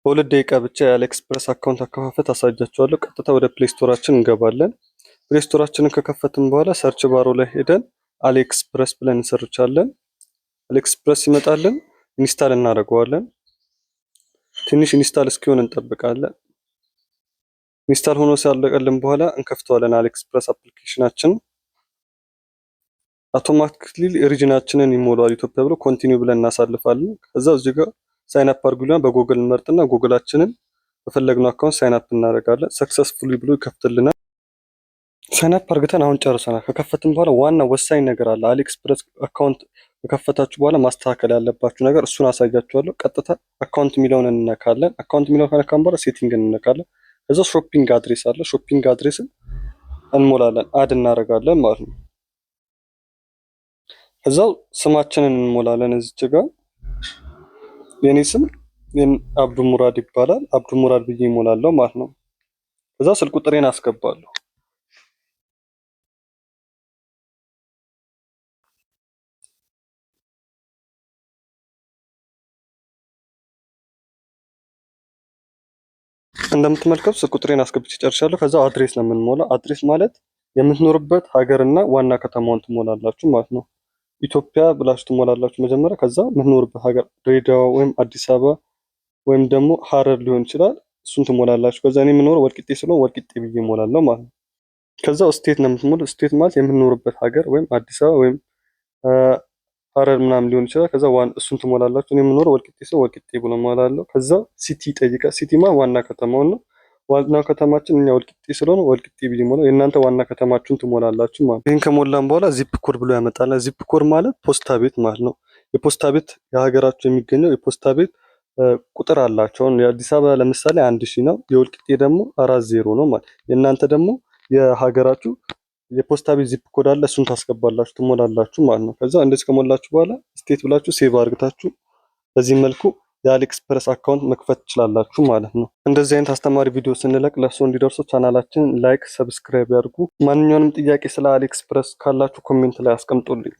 በሁለት ደቂቃ ብቻ የአሊኤክስፕረስ አካውንት አከፋፈት አሳያችኋለሁ። ቀጥታ ወደ ፕሌይ ስቶራችን እንገባለን። ፕሌይ ስቶራችንን ከከፈትን በኋላ ሰርች ባሮ ላይ ሄደን አሊኤክስፕረስ ብለን እንሰርቻለን። አሊኤክስፕረስ ይመጣልን፣ ኢንስታል እናደርገዋለን። ትንሽ ኢንስታል እስኪሆን እንጠብቃለን። ኢንስታል ሆኖ ሲያለቀልን በኋላ እንከፍተዋለን። አሊኤክስፕረስ አፕሊኬሽናችን አውቶማቲካሊ ሪጅናችንን ይሞላዋል ኢትዮጵያ ብሎ ኮንቲኒው ብለን እናሳልፋለን። ከዛ እዚህ ጋር ሳይን አፕ አድርጉልን በጉግል እንመርጥና ጉግላችንን በፈለግነው አካውንት ሳይን አፕ እናደርጋለን። ሰክሰስፉሊ ብሎ ይከፍትልናል። ሳይን አፕ አድርገን አሁን ጨርሰናል። ከከፈትን በኋላ ዋና ወሳኝ ነገር አለ። አሊኤክስፕረስ አካውንት ከከፈታችሁ በኋላ ማስተካከል ያለባችሁ ነገር እሱን አሳያችኋለሁ። ቀጥታ አካውንት የሚለውን እንነካለን። አካውንት የሚለውን ከነካን በኋላ ሴቲንግ እንነካለን። ከዛ ሾፒንግ አድሬስ አለ። ሾፒንግ አድሬስን እንሞላለን፣ አድ እናደርጋለን ማለት ነው። ከዛው ስማችንን እንሞላለን። እዚች ጋር የኔ ስም አብዱ ሙራድ ይባላል። አብዱ ሙራድ ብዬ እሞላለሁ ማለት ነው። ከዛ ስልክ ቁጥሬን አስገባለሁ። እንደምትመለከቱት ስልክ ቁጥሬን አስገብቼ ጨርሻለሁ። ከዛ አድሬስ ነው የምንሞላው። አድሬስ ማለት የምትኖርበት ሀገርና ዋና ከተማውን ትሞላላችሁ ማለት ነው። ኢትዮጵያ ብላችሁ ትሞላላችሁ መጀመሪያ። ከዛ የምትኖርበት ሀገር ድሬዳዋ ወይም አዲስ አበባ ወይም ደግሞ ሀረር ሊሆን ይችላል። እሱን ትሞላላችሁ። ከዛ እኔ የምኖረው ወልቂጤ ስለሆነ ወልቂጤ ብዬ እሞላለሁ ማለት ነው። ከዛ ስቴት ነው የምትሞሉት። ስቴት ማለት የምትኖርበት ሀገር ወይም አዲስ አበባ ወይም ሀረር ምናምን ሊሆን ይችላል። ከዛ እሱን ትሞላላችሁ። እኔ የምኖረው ወልቂጤ ስለሆነ ወልቂጤ ብሎ እሞላለሁ። ከዛ ሲቲ ይጠይቃል። ሲቲ ማለት ዋና ከተማውን ነው። ዋና ከተማችን እኛ ወልቂጤ ስለሆነ ወልቂጤ ብዬ እሞላለሁ። የእናንተ ዋና ከተማችሁን ትሞላላችሁ ማለት ነው። ይሄን ከሞላን በኋላ ዚፕ ኮድ ብሎ ያመጣል። ዚፕ ኮድ ማለት ፖስታ ቤት ማለት ነው። የፖስታ ቤት የሀገራችሁ የሚገኘው የፖስታ ቤት ቁጥር አላቸው። የአዲስ አበባ ለምሳሌ 1000 ነው። የወልቂጤ ደግሞ 40 ነው ማለት። የእናንተ ደግሞ የሀገራችሁ የፖስታ ቤት ዚፕ ኮድ አለ። እሱን ታስገባላችሁ ትሞላላችሁ ማለት ነው። ከዛ እንደዚህ ከሞላችሁ በኋላ ስቴት ብላችሁ ሴቭ አድርጋችሁ በዚህ መልኩ የአሊኤክስፕረስ አካውንት መክፈት ትችላላችሁ ማለት ነው። እንደዚህ አይነት አስተማሪ ቪዲዮ ስንለቅ ለእሱ እንዲደርሱ ቻናላችን ላይክ፣ ሰብስክራይብ ያድርጉ። ማንኛውንም ጥያቄ ስለ አሊኤክስፕረስ ካላችሁ ኮሜንት ላይ አስቀምጡልኝ።